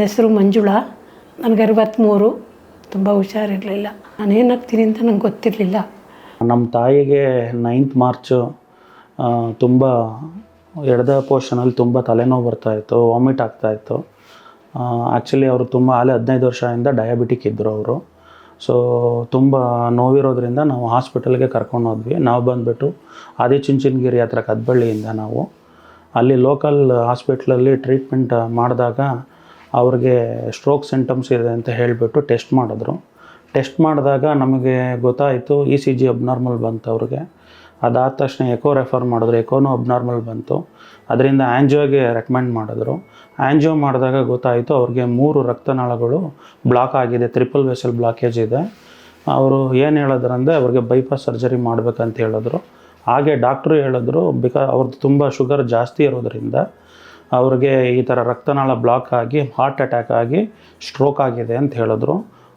ಹೆಸರು ಮಂಜುಳಾ. ನನಗೆ 63. ತುಂಬ ಹುಷಾರಿರಲಿಲ್ಲ. ನಾನು ಏನಾಗ್ತೀನಿ ಅಂತ ನಂಗೆ ಗೊತ್ತಿರಲಿಲ್ಲ. ನಮ್ಮ ತಾಯಿಗೆ 9th ಮಾರ್ಚು ತುಂಬ ಎಡದ ಪೋರ್ಷನಲ್ಲಿ ತುಂಬ ತಲೆನೋವು ಬರ್ತಾಯಿತ್ತು, ವಾಮಿಟ್ ಆಗ್ತಾಯಿತ್ತು. ಆ್ಯಕ್ಚುಲಿ ಅವರು ತುಂಬ 15 ವರ್ಷದಿಂದ ಡಯಾಬಿಟಿಕ್ ಇದ್ದರು ಅವರು. ಸೊ ತುಂಬ ನೋವಿರೋದ್ರಿಂದ ನಾವು ಹಾಸ್ಪಿಟಲ್ಗೆ ಕರ್ಕೊಂಡು ಹೋದ್ವಿ. ನಾವು ಬಂದುಬಿಟ್ಟು ಆದಿಚುಂಚನಗಿರಿ ಹತ್ರ ಕದ್ಬಳ್ಳಿಯಿಂದ ನಾವು ಅಲ್ಲಿ ಲೋಕಲ್ ಹಾಸ್ಪಿಟ್ಲಲ್ಲಿ ಟ್ರೀಟ್ಮೆಂಟ್ ಮಾಡಿದಾಗ ಅವ್ರಿಗೆ ಸ್ಟ್ರೋಕ್ ಸಿಂಟಮ್ಸ್ ಇದೆ ಅಂತ ಹೇಳಿಬಿಟ್ಟು ಟೆಸ್ಟ್ ಮಾಡಿದ್ರು. ಟೆಸ್ಟ್ ಮಾಡಿದಾಗ ನಮಗೆ ಗೊತ್ತಾಯಿತು ECG ಅಬ್ನಾರ್ಮಲ್ ಬಂತು ಅವ್ರಿಗೆ. ಅದಾದ ತಕ್ಷಣ ಎಕೋ ರೆಫರ್ ಮಾಡಿದ್ರು, ಎಕೋನೂ ಅಬ್ನಾರ್ಮಲ್ ಬಂತು. ಅದರಿಂದ ಆ್ಯಂಜಿಯೋಗೆ ರೆಕಮೆಂಡ್ ಮಾಡಿದ್ರು. ಆ್ಯಂಜಿಯೋ ಮಾಡಿದಾಗ ಗೊತ್ತಾಯಿತು ಅವ್ರಿಗೆ 3 ರಕ್ತನಾಳಗಳು ಬ್ಲಾಕ್ ಆಗಿದೆ, ಟ್ರಿಪಲ್ ವೆಸಲ್ ಬ್ಲಾಕೇಜ್ ಇದೆ. ಅವರು ಏನು ಹೇಳಿದ್ರಂದರೆ ಅವ್ರಿಗೆ ಬೈಪಾಸ್ ಸರ್ಜರಿ ಮಾಡಬೇಕಂತ ಹೇಳಿದ್ರು. ಹಾಗೆ ಡಾಕ್ಟ್ರು ಹೇಳಿದ್ರು, ಅವ್ರದ್ದು ತುಂಬ ಶುಗರ್ ಜಾಸ್ತಿ ಇರೋದ್ರಿಂದ ಅವ್ರಿಗೆ ಈ ಥರ ರಕ್ತನಾಳ ಬ್ಲಾಕ್ ಆಗಿ ಹಾರ್ಟ್ ಅಟ್ಯಾಕ್ ಆಗಿ ಸ್ಟ್ರೋಕ್ ಆಗಿದೆ ಅಂತ ಹೇಳಿದ್ರು.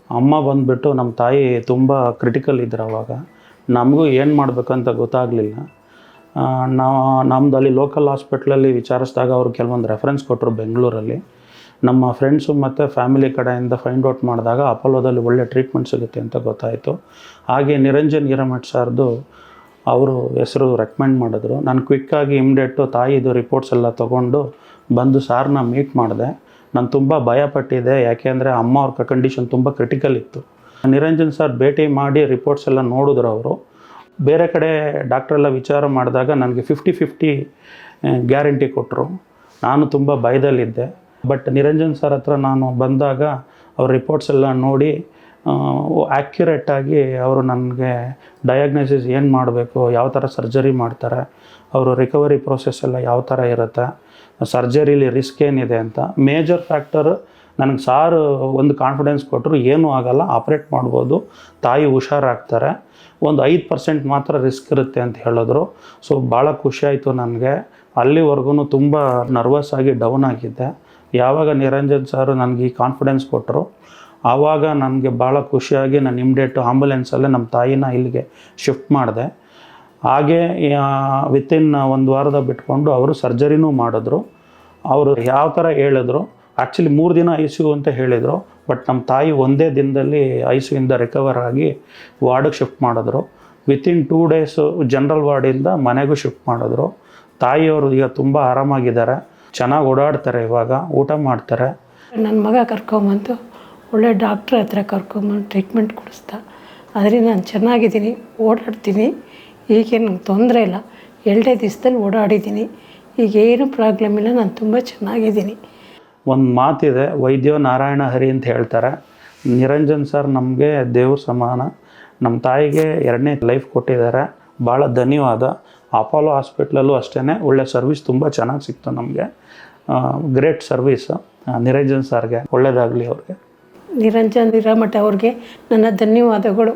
ಅಮ್ಮ ಬಂದುಬಿಟ್ಟು ನಮ್ಮ ತಾಯಿ ತುಂಬ ಕ್ರಿಟಿಕಲ್ ಇದ್ರು ಅವಾಗ. ನಮಗೂ ಏನು ಮಾಡಬೇಕಂತ ಗೊತ್ತಾಗಲಿಲ್ಲ. ನಮ್ಮದು ಅಲ್ಲಿ ಲೋಕಲ್ ಹಾಸ್ಪಿಟ್ಲಲ್ಲಿ ವಿಚಾರಿಸಿದಾಗ ಅವರು ಕೆಲವೊಂದು ರೆಫರೆನ್ಸ್ ಕೊಟ್ಟರು ಬೆಂಗಳೂರಲ್ಲಿ. ನಮ್ಮ ಫ್ರೆಂಡ್ಸು ಮತ್ತು ಫ್ಯಾಮಿಲಿ ಕಡೆಯಿಂದ ಫೈಂಡ್ ಔಟ್ ಮಾಡಿದಾಗ ಅಪೋಲೋದಲ್ಲಿ ಒಳ್ಳೆ ಟ್ರೀಟ್ಮೆಂಟ್ ಸಿಗುತ್ತೆ ಅಂತ ಗೊತ್ತಾಯಿತು. ಹಾಗೆ ನಿರಂಜನ್ ಹಿರೇಮಠ್ ಸರ್ದು ಅವರು ಹೆಸರು ರೆಕಮೆಂಡ್ ಮಾಡಿದ್ರು. ನಾನು ಕ್ವಿಕ್ಕಾಗಿ ಇಮ್ಡಿಯೇಟು ತಾಯಿದು ರಿಪೋರ್ಟ್ಸ್ ಎಲ್ಲ ತೊಗೊಂಡು ಬಂದು ಸಾರ್ನ ಮೀಟ್ ಮಾಡಿದೆ. ನಾನು ತುಂಬ ಭಯಪಟ್ಟಿದ್ದೆ, ಯಾಕೆಂದರೆ ಅಮ್ಮ ಅವ್ರ ಕಂಡೀಷನ್ ತುಂಬ ಕ್ರಿಟಿಕಲ್ ಇತ್ತು. ನಿರಂಜನ್ ಸರ್ ಭೇಟಿ ಮಾಡಿ ರಿಪೋರ್ಟ್ಸ್ ಎಲ್ಲ ನೋಡಿದ್ರು ಅವರು. ಬೇರೆ ಕಡೆ ಡಾಕ್ಟ್ರೆಲ್ಲ ವಿಚಾರ ಮಾಡಿದಾಗ ನನಗೆ 50-50 ಗ್ಯಾರಂಟಿ ಕೊಟ್ಟರು. ನಾನು ತುಂಬ ಭಯದಲ್ಲಿದ್ದೆ. ಬಟ್ ನಿರಂಜನ್ ಸರ್ ಹತ್ರ ನಾನು ಬಂದಾಗ ಅವ್ರ ರಿಪೋರ್ಟ್ಸ್ ಎಲ್ಲ ನೋಡಿ ಆ್ಯಕ್ಯುರೇಟಾಗಿ ಅವರು ನನಗೆ ಡಯಾಗ್ನೋಸಿಸ್ ಏನು ಮಾಡಬೇಕು, ಯಾವ ಥರ ಸರ್ಜರಿ ಮಾಡ್ತಾರೆ, ಅವರು ರಿಕವರಿ ಪ್ರೋಸೆಸ್ ಎಲ್ಲ ಯಾವ ಥರ ಇರುತ್ತೆ, ಸರ್ಜರಿಲಿ ರಿಸ್ಕ್ ಏನಿದೆ ಅಂತ ಮೇಜರ್ ಫ್ಯಾಕ್ಟರ್ ನನಗೆ ಸಾರು ಒಂದು ಕಾನ್ಫಿಡೆನ್ಸ್ ಕೊಟ್ಟರು. ಏನೂ ಆಗೋಲ್ಲ, ಆಪ್ರೇಟ್ ಮಾಡ್ಬೋದು, ತಾಯಿ ಹುಷಾರಾಗ್ತಾರೆ, ಒಂದು 5% ಮಾತ್ರ ರಿಸ್ಕ್ ಇರುತ್ತೆ ಅಂತ ಹೇಳಿದ್ರು. ಸೊ ಭಾಳ ಖುಷಿಯಾಯಿತು ನನಗೆ. ಅಲ್ಲಿವರೆಗೂ ತುಂಬ ನರ್ವಸ್ ಆಗಿ ಡೌನ್ ಆಗಿದ್ದೆ. ಯಾವಾಗ ನಿರಂಜನ್ ಸರ್ ನನಗೆ ಈ ಕಾನ್ಫಿಡೆನ್ಸ್ ಕೊಟ್ಟರು ಆವಾಗ ನನಗೆ ಭಾಳ ಖುಷಿಯಾಗಿ ನಾನು ಇಮ್ಡಿಯೇಟು ಆಂಬುಲೆನ್ಸಲ್ಲೇ ನಮ್ಮ ತಾಯಿನ ಇಲ್ಲಿಗೆ ಶಿಫ್ಟ್ ಮಾಡಿದೆ. ಹಾಗೆ ವಿತಿನ್ 1 ವಾರದ ಬಿಟ್ಕೊಂಡು ಅವರು ಸರ್ಜರಿನೂ ಮಾಡಿದ್ರು. ಅವರು ಯಾವ ಥರ ಹೇಳಿದ್ರು, ಆ್ಯಕ್ಚುಲಿ 3 ದಿನ ICU ಅಂತ ಹೇಳಿದರು. ಬಟ್ ನಮ್ಮ ತಾಯಿ ಒಂದೇ ದಿನದಲ್ಲಿ ICUಯಿಂದ ರಿಕವರ್ ಆಗಿ ವಾರ್ಡಿಗೆ ಶಿಫ್ಟ್ ಮಾಡಿದ್ರು. ವಿತಿನ್ 2 ಡೇಸು ಜನರಲ್ ವಾರ್ಡಿಂದ ಮನೆಗೂ ಶಿಫ್ಟ್ ಮಾಡಿದ್ರು. ತಾಯಿಯವರು ಈಗ ತುಂಬ ಆರಾಮಾಗಿದ್ದಾರೆ, ಚೆನ್ನಾಗಿ ಓಡಾಡ್ತಾರೆ, ಇವಾಗ ಊಟ ಮಾಡ್ತಾರೆ. ನನ್ನ ಮಗ ಕರ್ಕೊಂಬಂತು ಒಳ್ಳೆ ಡಾಕ್ಟ್ರ್ ಹತ್ರ ಕರ್ಕೊಂಬಂದು ಟ್ರೀಟ್ಮೆಂಟ್ ಕೊಡಿಸ್ತಾ. ಅದರಿಂದ ನಾನು ಚೆನ್ನಾಗಿದ್ದೀನಿ, ಓಡಾಡ್ತೀನಿ. ಈಗೇನು ನಂಗೆ ತೊಂದರೆ ಇಲ್ಲ. 2 ದಿವಸದಲ್ಲಿ ಓಡಾಡಿದ್ದೀನಿ. ಈಗೇನು ಪ್ರಾಬ್ಲಮ್ ಇಲ್ಲ, ನಾನು ತುಂಬ ಚೆನ್ನಾಗಿದ್ದೀನಿ. ಒಂದು ಮಾತಿದೆ, ವೈದ್ಯೋ ನಾರಾಯಣ ಹರಿ ಅಂತ ಹೇಳ್ತಾರೆ. ನಿರಂಜನ್ ಸರ್ ನಮಗೆ ದೇವ್ರ ಸಮಾನ. ನಮ್ಮ ತಾಯಿಗೆ 2ನೇ ಲೈಫ್ ಕೊಟ್ಟಿದ್ದಾರೆ. ಭಾಳ ಧನ್ಯವಾದ. ಅಪೋಲೋ ಹಾಸ್ಪಿಟ್ಲಲ್ಲೂ ಅಷ್ಟೇ ಒಳ್ಳೆ ಸರ್ವಿಸ್ ತುಂಬ ಚೆನ್ನಾಗಿ ಸಿಕ್ತು ನಮಗೆ. Great service. ನಿರಂಜನ್ ಸರ್ಗೆ ಒಳ್ಳೆಯದಾಗಲಿ. ಅವ್ರಿಗೆ ನಿರಂಜನ್ ಹಿರೇಮಠ ಅವ್ರಿಗೆ ನನ್ನ ಧನ್ಯವಾದಗಳು.